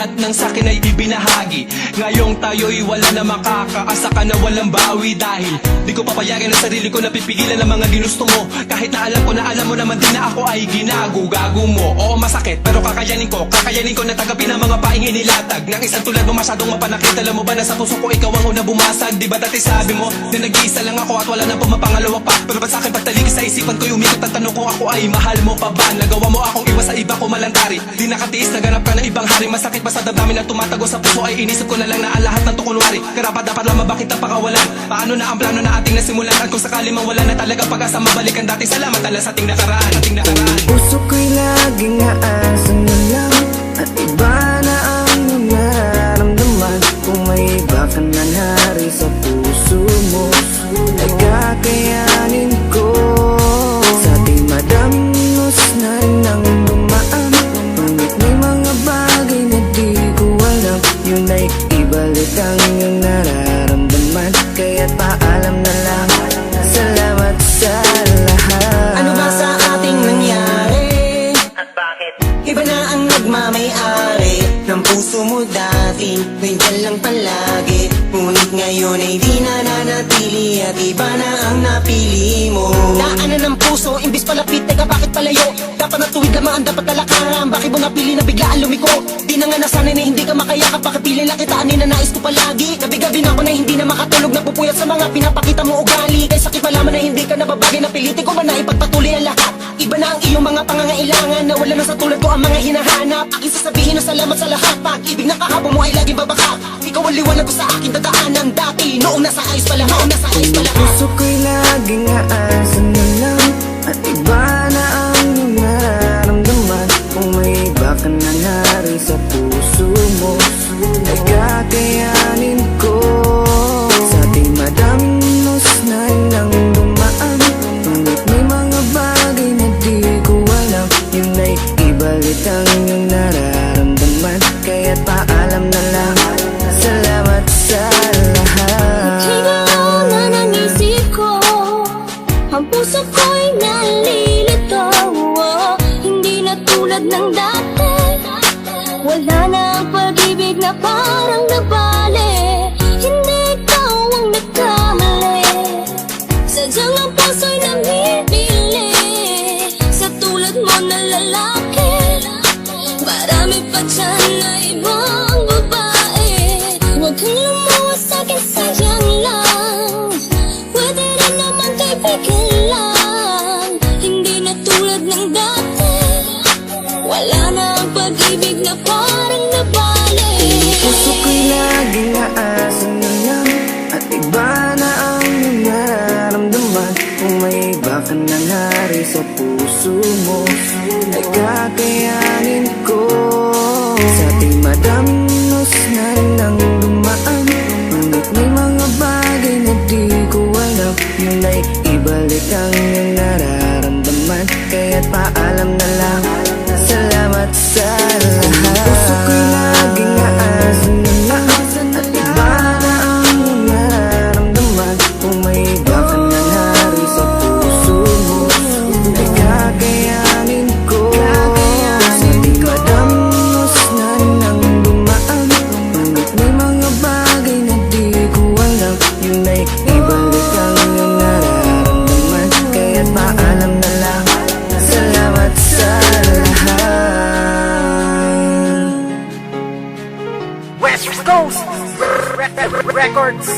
lahat ng sakin ay ibinahagi. Ngayong tayo'y wala na makakaasa ka na walang bawi. Dahil di ko papayagan ang sarili ko na pipigilan ang mga ginusto mo. Kahit na alam mo naman din na ako ay ginago-gago mo. Oo masakit pero kakayanin ko na tagapin ang mga paing inilatag ng isang tulad mo masyadong mapanakit. Alam mo ba na sa puso ko ikaw ang una bumasag? Di ba dati sabi mo na nag-iisa lang ako at wala na pumapangalawa pa? Pero ba't sa'kin pagtalikis sa isipan ko'y umikot ang tanong ko, ako ay mahal mo pa ba? Nagawa mo akong iwas sa iba ko malantari. Di nakatiis, naganap ka ng ibang hari. Masakit pa sa damdamin na tumatago sa puso ay inisip ko na lang na ang lahat ng tukunwari. Karapat dapat lamang bakit ang pakawalan? Paano na ang plano na ating nasimulan? At kung sakali mang wala na talaga pag-asa mabalikan dati, salamat ala sa ating nakaraan. Puso ko'y laging aasa na lang at iba na ang nararamdaman. Kung may iba ka na nari sa puso mo ay kakayanin ko. Sa ating madamos na rin ang dumaan, ngunit may mga bagay na di ko alam. Yun ay ibalik ang iyong nararamdaman, kaya't paalam na lang. Salamat sa lahat. Ano ba sa ating nangyari? At bakit? Iba na ang nagmamay-ari ng puso mo dati, nandiyan lang palagi. Ngunit ngayon ay di na nanatili at iba na ang napili mo. Daanan ng puso, imbis palapit, teka bakit palayo? Dapat natuwid lamang ang dapat talakaran. Bakit mo napili na biglaan lumiko? Di na nga nasanay na hindi ka makayakap. Bakit pili lang kita, na nais ko palagi? Gabi-gabi na ako na hindi na makatulog, napupuyat sa mga pinapakita mo ugali. Kaya sakit malaman na hindi ka nababagay, napilitin ko ba na ipagpatuloy ang lahat? Iba na ang iyong mga pangangailangan, na wala na sa tulad ko ang mga hinahanap. Aking sasabihin na salamat sa lahat, pag-ibig na kahapon mo ay laging babaka. Ikaw ang liwanag ko sa aking dadaanan dati, noong nasa ayos pa lahat, Puso ko'y laging aasa na lang at iba na ang iyong nararamdaman. Kung may iba ka na nari sa puso mo ay kakayanin ko. Sa ating madamos na rin ang dumaan, ngunit may mga bagay na di ko alam. Yun ay ibalik ang iyong nararamdaman, kaya't paalam na lang. Salamat sa lahat. Ang puso ko'y nalilito, hindi na tulad ng dati. Wala na ang pag-ibig na parang nabali. Hindi ikaw ang nagkamali. Sadyang ang puso'y namimili sa tulad mo na lalaki. Marami pa dyan na ibang babae. Huwag kang lumuwas sa'kin, sayang lang. Pwede rin naman kaibigan lang, hindi na tulad ng dati. Wala na ang pag-ibig na parang nabali. Puso ko'y laging aasa na lang at iba na ang iyong nararamdaman. Kung may iba ka na nari sa puso mo ay kakayanin ko. Sa ating madamos na rin ang dumaan, ngunit may mga bagay na di ko alam. Yun ay ibalik ang iyong nararamdaman, kaya't paalam na lang. Salamat sa lahat. Puso ko'y laging aasa na lang at iba na ang iyong nararamdaman. Kung may iba ka na nari sa puso mo ay kakayanin ko. Sa ating madamos na rin ang dumaan, ngunit may mga bagay na di ko alam. Yun ay ibalik ang iyong nararamdaman, kaya't paalam na lang. Salamat sa lahat. West Coast Records.